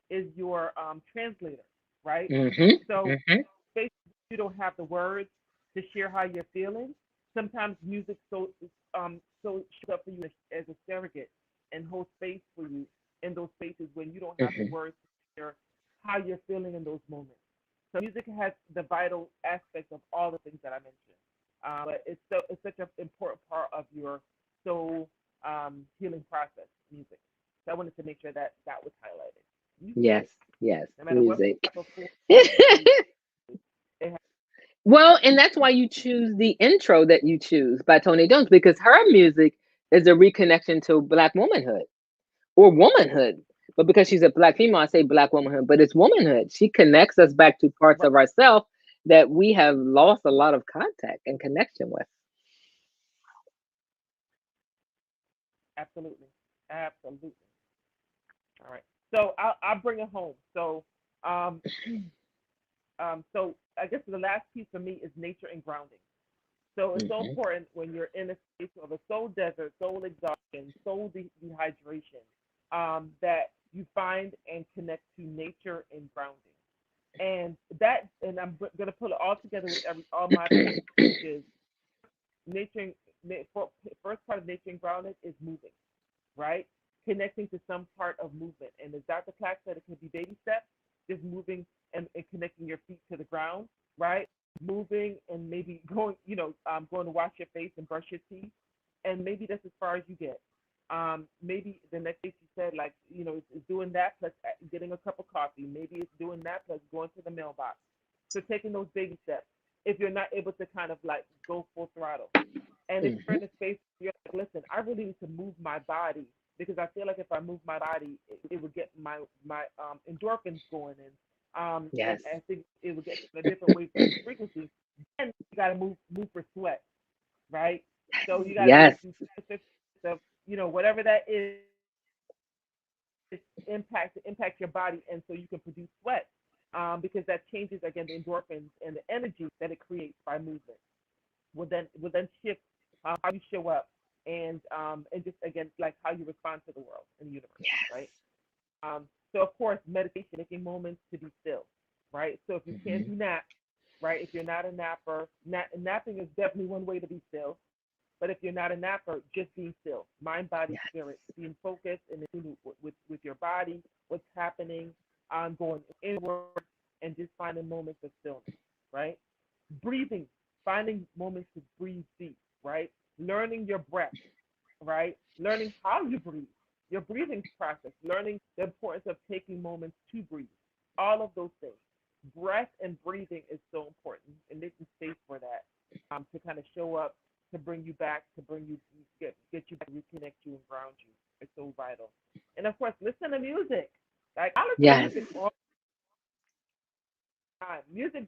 is your translator, right? Mhm, So mhm, basically, you don't have the words to share how you're feeling. Sometimes music so shows up for you as a surrogate and holds space for you in those spaces when you don't have the mhm. words to share how you're feeling in those moments. So music has the vital aspect of all the things that I mentioned. But it's such an important part of your soul healing process. Music. So I wanted to make sure that that was highlighted. Yes, Music, yes, no matter what music. type of form music you use, it has. Well, and that's why you choose the intro that you choose by Tony Jones because her music is a reconnection to Black womanhood or womanhood. But because she's a Black female, I say Black womanhood, but it's womanhood. She connects us back to parts Right, of ourselves that we have lost a lot of contact and connection with. absolutely, absolutely. All right. So I'll bring it home. Um, so I guess the last piece for me is nature and grounding. So it's so Hmm. important when you're in a space of a soul desert, soul exhaustion, soul dehydration, that you find and connect to nature and grounding. And I'm going to put it all together with all my points, which is nature. First part of nature and grounding is moving, right? Connecting to some part of movement. And as Dr. Clark said, it can be baby steps, just moving and connecting your feet to the ground, right? Moving and maybe going to wash your face and brush your teeth. And maybe that's as far as you get. Maybe the next day she said, like, it's doing that plus getting a cup of coffee. Maybe it's doing that plus going to the mailbox. So taking those baby steps if you're not able to kind of like go full throttle. And if you're Hmm. in a space where you're like, listen, I really need to move my body because I feel like if I move my body, it would get my endorphins going, and Yes. I think it would get a different wave frequency. Then you got to move for sweat, right? So you got to Yes. do of whatever that is impact your body, and so you can produce sweat, because that changes again the endorphins and the energy that it creates by movement will then shift how you show up and just again like how you respond to the world and the universe, right? So of course meditation, making moments to be still, right? So if you can't Hmm. do naps, right? If you're not a napper, napping is definitely one way to be still. But if you're not a napper, just being still, mind, body, Yes. spirit, being focused and in tune with your body, what's happening, going inward, and just finding moments of stillness, right? Breathing, finding moments to breathe deep, right? Learning your breath, right? Learning how you breathe, your breathing process, learning the importance of taking moments to breathe. All of those things. Breath and breathing is so important, and making space for that, to kind of show up, to bring you back, to bring you get you back, reconnect you and ground you. It's so vital. And of course, listen to music. Like I listen to Yes. music all the time. Music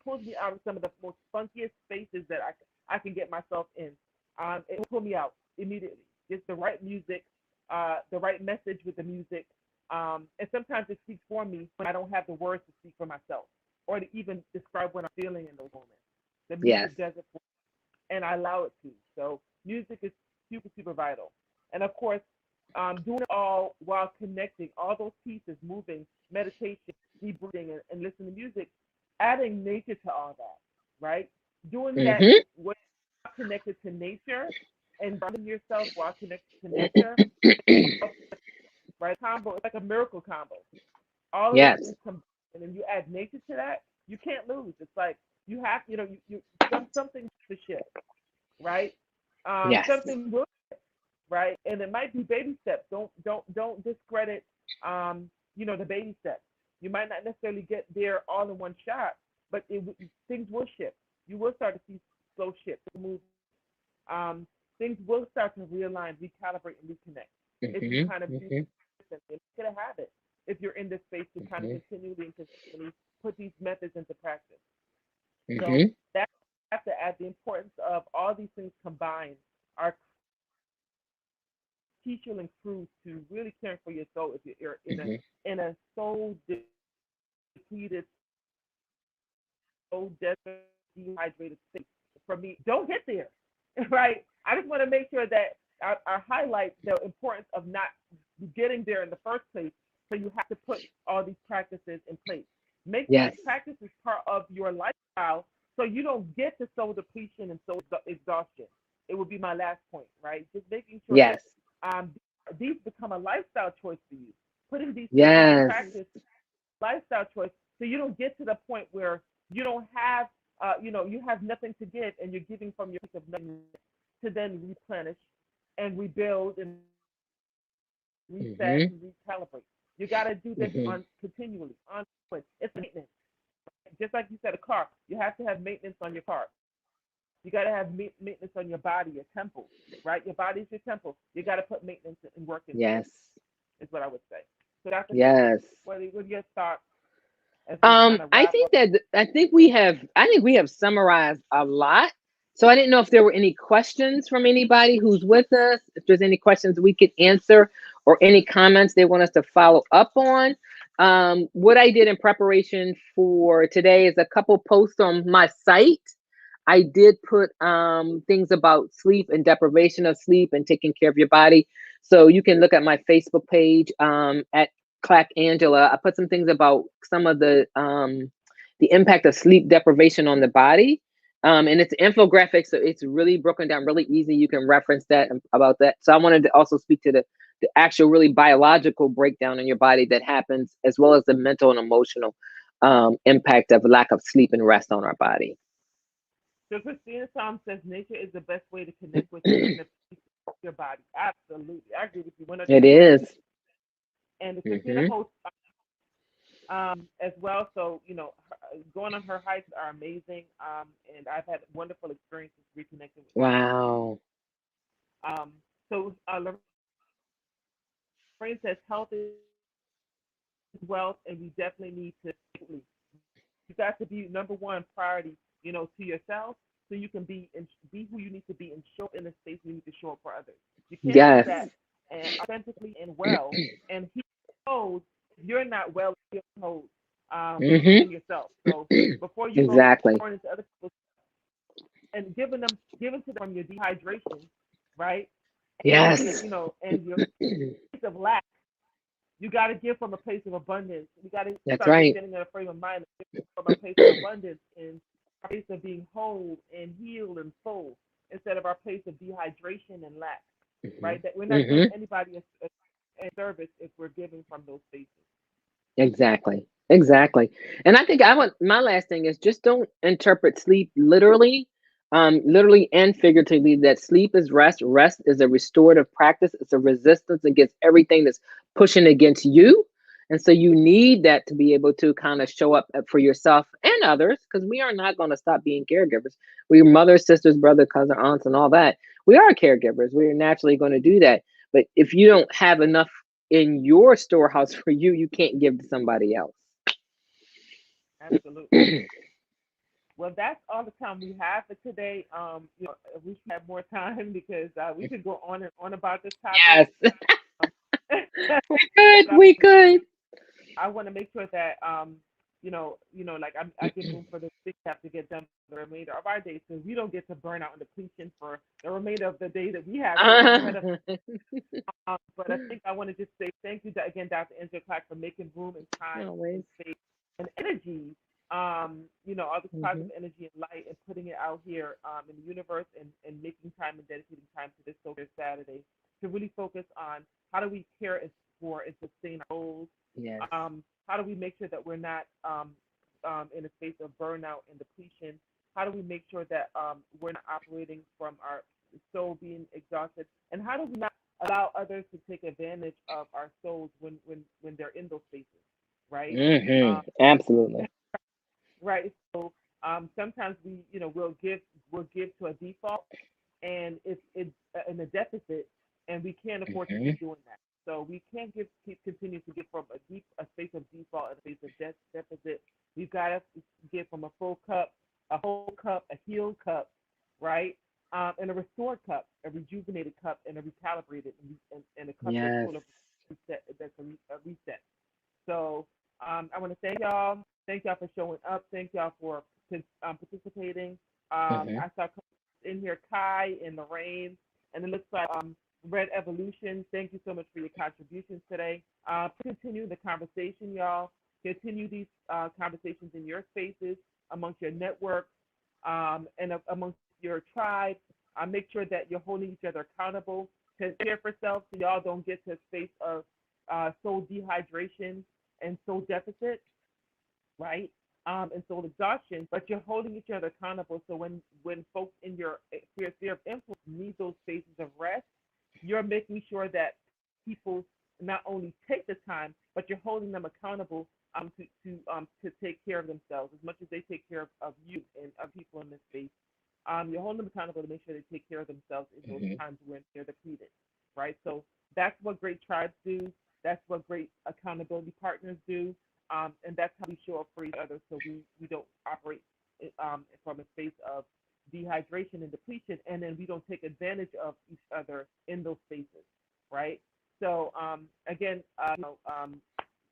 pulls me out of some of the most funkiest spaces that I can get myself in. It will pull me out immediately. Just the right music, the right message with the music, and sometimes it speaks for me when I don't have the words to speak for myself or to even describe what I'm feeling in those moments. The Yes. music does it for me, and I allow it to. So music is super, super vital. And of course, doing it all while connecting all those pieces, moving, meditation, deep breathing, and listening to music, adding nature to all that, right? Doing that Mm-hmm. while connected to nature and grounding yourself while connected to nature, right? Combo, it's like a miracle combo. All of those Yes. things come, and then you add nature to that, you can't lose. It's like you have, you something to shift, right? Yes. Something will, right? And it might be baby steps. Don't discredit, the baby steps. You might not necessarily get there all in one shot, but things will shift. You will start to see slow shifts, move. Um, Things will start to realign, recalibrate, and reconnect if you Mm-hmm. kind of do Mm-hmm. and make it a habit. If you're in this space to kind of Mm-hmm. continually and consistently put these methods into practice. So Mm-hmm. that I have to add the importance of all these things combined are teach you and crew to really caring for your soul if you're Mm-hmm. in a soul depleted, soul desperate, dehydrated state. For me, don't get there, right? I just want to make sure that I highlight the importance of not getting there in the first place. So you have to put all these practices in place. Make these Yes. practices part of your lifestyle so you don't get to soul depletion and soul exhaustion. It would be my last point, right? Just making sure that Yes. um, these become a lifestyle choice for you. Putting these things into Yes. practice, lifestyle choice, so you don't get to the point where you don't have, you have nothing to give, and you're giving from your place of nothing to then replenish and rebuild and reset Mm-hmm. and recalibrate. You got to do this Mm-hmm. on continually, on it's maintenance. Just like you said, a car, you have to have maintenance on your car. You got to have maintenance on your body, your temple, right? Your body is your temple. You got to put maintenance and work into it. Yes. Is what I would say. So that's Yes. what are your thoughts as we kind of I wrap think up? that I think we have summarized a lot. So I didn't know if there were any questions from anybody who's with us, if there's any questions we could answer or any comments they want us to follow up on. What I did in preparation for today is a couple posts on my site. I did put things about sleep and deprivation of sleep and taking care of your body. So you can look at my Facebook page at Clack Angela. I put some things about some of the impact of sleep deprivation on the body. And it's infographic, so it's really broken down really easy. You can reference that and about that. So I wanted to also speak to the actual really biological breakdown in your body that happens, as well as the mental and emotional impact of lack of sleep and rest on our body. So Christina Tom says nature is the best way to connect with your inner peace, your body. Absolutely, I agree with you It 100%. is. And Christina Mm-hmm. hosts as well. So going on her hikes are amazing. And I've had wonderful experiences reconnecting with my inner peace. Wow. Um, so Lorraine says health is wealth, and we definitely need to. You got to be number one priority, to yourself, so you can be who you need to be and show up in the space you need to show up for others. You can't do Yes. that and authentically and well, and he knows you're not well Mm-hmm. within yourself. So before you go Exactly. pouring into other people and giving to them from your dehydration, right? And Yes. and your place of lack. You got to give from a place of abundance. We got to That's start just right. getting in a frame of mind from a place of abundance and a place of being whole and healed and full. instead of our place of dehydration and lack, Hmm. right? That we're not Hmm. doing anybody a service if we're giving from those spaces. Exactly. Exactly. And I think I want my last thing is just don't interpret sleep literally, literally and figuratively, that sleep is rest. Rest is a restorative practice. It's a resistance against everything that's pushing against you. And so you need that to be able to kind of show up for yourself and others, because we are not going to stop being caregivers. We're mothers, sisters, brother, cousin, aunts, and all that. We are caregivers. We're naturally going to do that. But if you don't have enough in your storehouse for you, you can't give to somebody else. Absolutely. Well, that's all the time we have for today. I wish we had more time because we could go on and on about this topic. Yes, Um, we could. but We could. I want to make sure that like I give room for the things that have to get done for the remainder of our day, so we don't get to burn out and depletion for the remainder of the day that we have ahead of. But I think I want to just say thank you again, Dr. Angela Clark, for making room and time and Always. space and energy. All this Hmm. positive energy and light, and putting it out here in the universe, and making time and dedicating time to this Soul Saturday to really focus on how do we care for and sustain our goals. Yes. How do we make sure that we're not in a space of burnout and depletion? How do we make sure that we're not operating from our soul being exhausted? And how do we not allow others to take advantage of our souls when they're in those spaces, right? Hmm. Um, Absolutely. right. So sometimes we'll give to a default, and it's in a deficit, and we can't afford to Hmm. keep doing that. So we can't keep continue to give from a space of default, a space of deficit. We've got to give from a full cup, a whole cup, a healed cup, right? And a restored cup, a rejuvenated cup, and a recalibrated, and a cup that's Yes. full of reset. That's a reset. So I want to thank y'all. Thank y'all for showing up. Thank y'all for participating. Hmm. I saw in here Kai and Lorraine, and it looks like Red Evolution. Thank you so much for your contributions today. Continue the conversation, y'all. Continue these conversations in your spaces, amongst your networks, and amongst your tribe. Make sure that you're holding each other accountable to care for self, so y'all don't get to a space of soul dehydration and soul deficit, right? And soul exhaustion, but you're holding each other accountable. So when folks in your sphere of influence need those spaces of rest, you're making sure that people not only take the time, but you're holding them accountable to take care of themselves as much as they take care of you and of people in this space. You're holding them accountable to make sure they take care of themselves in those Hmm. times when they're depleted, right? So that's what great tribes do. That's what great accountability partners do. And that's how we show up for each other, so we don't operate from a space of dehydration and depletion, and then we don't take advantage of each other in those spaces, right? So again,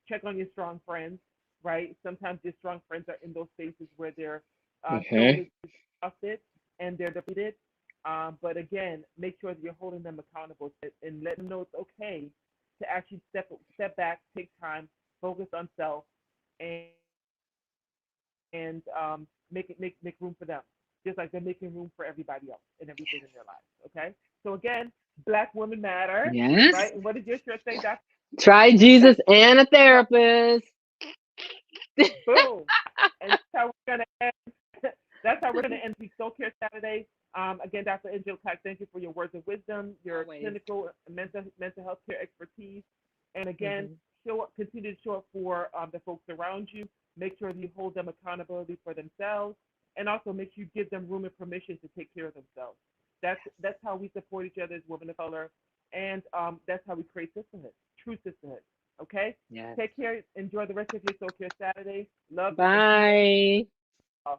check on your strong friends, right? Sometimes your strong friends are in those spaces where their soul Hmm. is exhausted and they're depleted. But again, make sure that you're holding them accountable and let them know it's okay to actually step back, take time, focus on self, and make room for them, just like they're making room for everybody else and everything in their lives. Okay. So again, Black Women Matter, Yes. right? And what did your shirt say, Doctor? Try Jesus and a therapist. Boom. And that's how we're gonna end. That's how we're gonna end the Soul Care Saturday. Again, Dr. Angel Clark, thank you for your words of wisdom, your Always. clinical mental health care expertise, and again, Hmm. continue to show up for the folks around you. Make sure that you hold them accountability for themselves, and also make sure you give them room and permission to take care of themselves. That's how we support each other as women of color, and that's how we create sisterhood, true sisterhood. Okay. Yes. Take care. Enjoy the rest of your Soul Care Saturday. Love and Bye.